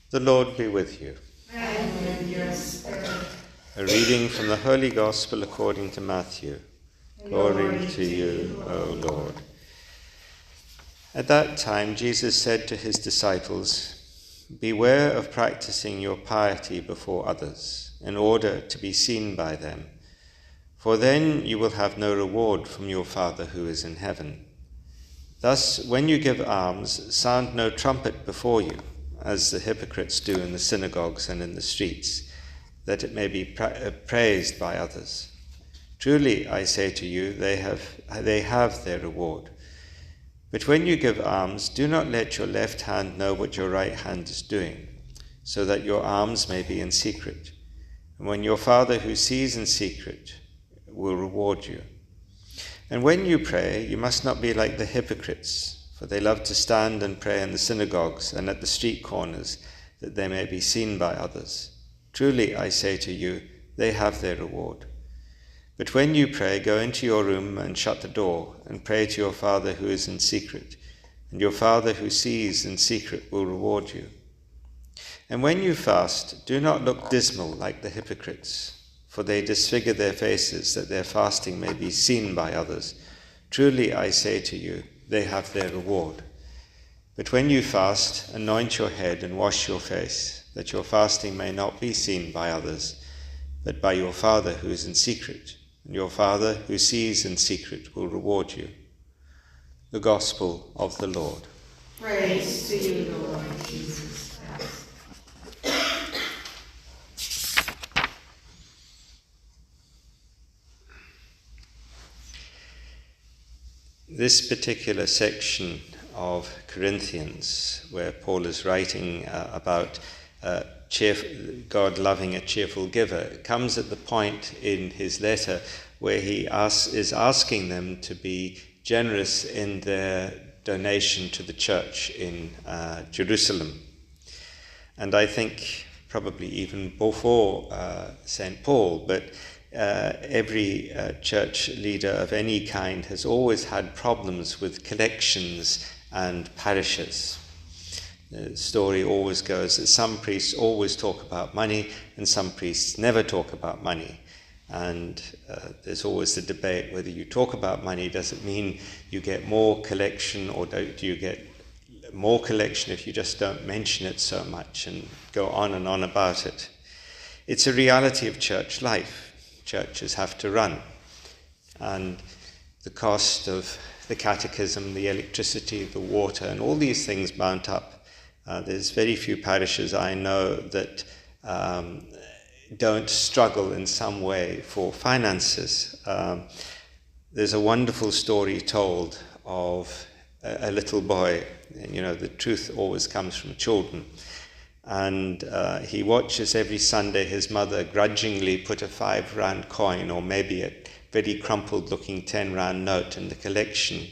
The Lord be with you. And with your spirit. A reading from the Holy Gospel according to Matthew. Glory to you, O Lord. At that time, Jesus said to his disciples, "Beware of practicing your piety before others, in order to be seen by them. For then you will have no reward from your Father who is in heaven. Thus, when you give alms, sound no trumpet before you, as the hypocrites do in the synagogues and in the streets, that it may be praised by others. Truly, I say to you, they have their reward. But when you give alms, do not let your left hand know what your right hand is doing, so that your alms may be in secret. And when your Father who sees in secret will reward you. And when you pray, you must not be like the hypocrites, for they love to stand and pray in the synagogues and at the street corners, that they may be seen by others. Truly, I say to you, they have their reward. But when you pray, go into your room and shut the door, and pray to your Father who is in secret, and your Father who sees in secret will reward you. And when you fast, do not look dismal like the hypocrites, for they disfigure their faces, that their fasting may be seen by others. Truly, I say to you, they have their reward. But when you fast, anoint your head and wash your face, that your fasting may not be seen by others, but by your Father who is in secret. And your Father who sees in secret will reward you." The Gospel of the Lord. Praise to you, Lord Jesus Christ. This particular section of Corinthians, where Paul is writing about God loving a cheerful giver, comes at the point in his letter where he is asking them to be generous in their donation to the church in Jerusalem. And I think probably even before St. Paul, but every church leader of any kind has always had problems with collections and parishes. The story always goes that some priests always talk about money and some priests never talk about money. And there's always the debate whether you talk about money, does it mean you get more collection, or do you get more collection if you just don't mention it so much and go on and on about it? It's a reality of church life. Churches have to run. And the cost of the catechism, the electricity, the water, and all these things mount up. There's very few parishes I know that don't struggle in some way for finances. There's a wonderful story told of a little boy. You know, the truth always comes from children. And he watches every Sunday his mother grudgingly put a 5 rand coin, or maybe a very crumpled looking 10 rand note, in the collection.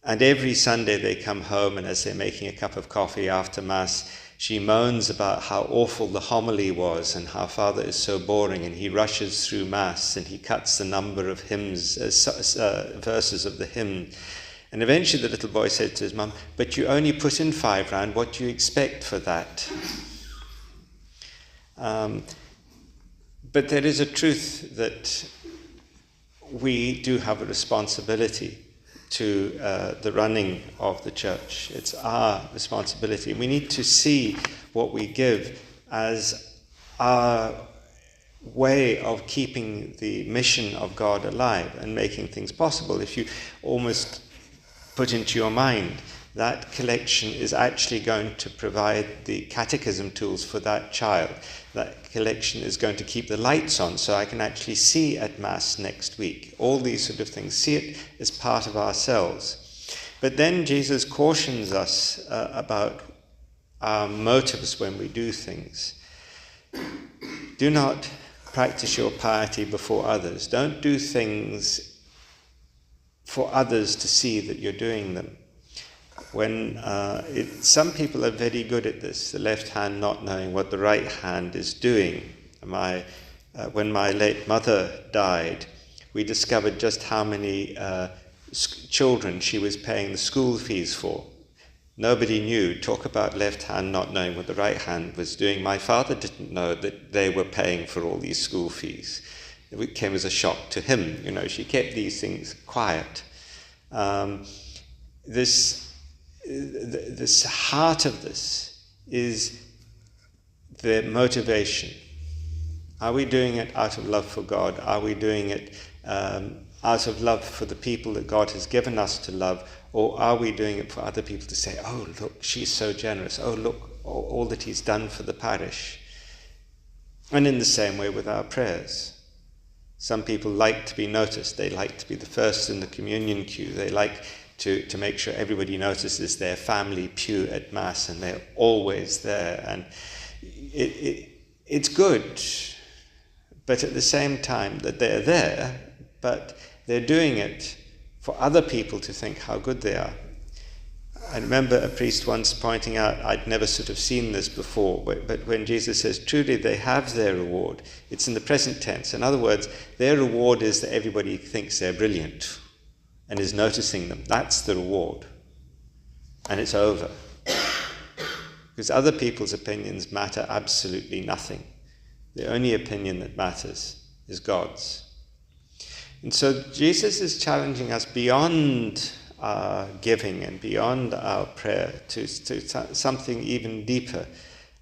And every Sunday they come home, and as they're making a cup of coffee after Mass, she moans about how awful the homily was and how Father is so boring, and he rushes through Mass and he cuts the number of hymns, verses of the hymn. And eventually the little boy said to his mum, "But you only put in 5 rand, what do you expect for that?" But there is a truth that we do have a responsibility to the running of the church. It's our responsibility. We need to see what we give as our way of keeping the mission of God alive and making things possible. If you almost put into your mind that collection is actually going to provide the catechism tools for that child, that collection is going to keep the lights on so I can actually see at Mass next week, all these sort of things, see it as part of ourselves. But then Jesus cautions us about our motives when we do things. Do not practice your piety before others. Don't do things for others to see that you're doing them. Some people are very good at this, the left hand not knowing what the right hand is doing. When my late mother died, we discovered just how many children she was paying the school fees for. Nobody knew. Talk about left hand not knowing what the right hand was doing. My father didn't know that they were paying for all these school fees. It came as a shock to him. She kept these things quiet. This heart of this is the motivation. Are we doing it out of love for God? Are we doing it out of love for the people that God has given us to love? Or are we doing it for other people to say, oh, look, she's so generous. Oh, look, all that he's done for the parish. And in the same way with our prayers. Some people like to be noticed. They like to be the first in the communion queue. They like to make sure everybody notices their family pew at Mass, and they're always there. And it's good, but at the same time that they're there, but they're doing it for other people to think how good they are. I remember a priest once pointing out, I'd never sort of seen this before, but when Jesus says, truly they have their reward, it's in the present tense. In other words, their reward is that everybody thinks they're brilliant and is noticing them. That's the reward. And it's over. Because other people's opinions matter absolutely nothing. The only opinion that matters is God's. And so Jesus is challenging us beyond our giving and beyond our prayer to something even deeper.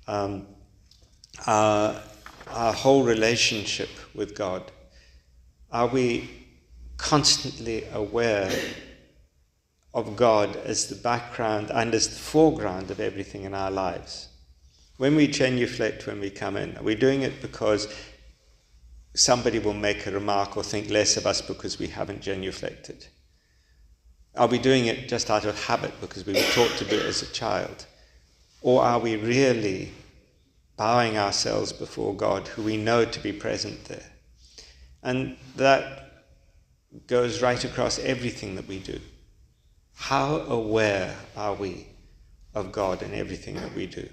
Our whole relationship with God. Are we constantly aware of God as the background and as the foreground of everything in our lives? When we genuflect when we come in, are we doing it because somebody will make a remark or think less of us because we haven't genuflected? Are we doing it just out of habit because we were taught to do it as a child? Or are we really bowing ourselves before God, who we know to be present there? And that goes right across everything that we do. How aware are we of God in everything that we do?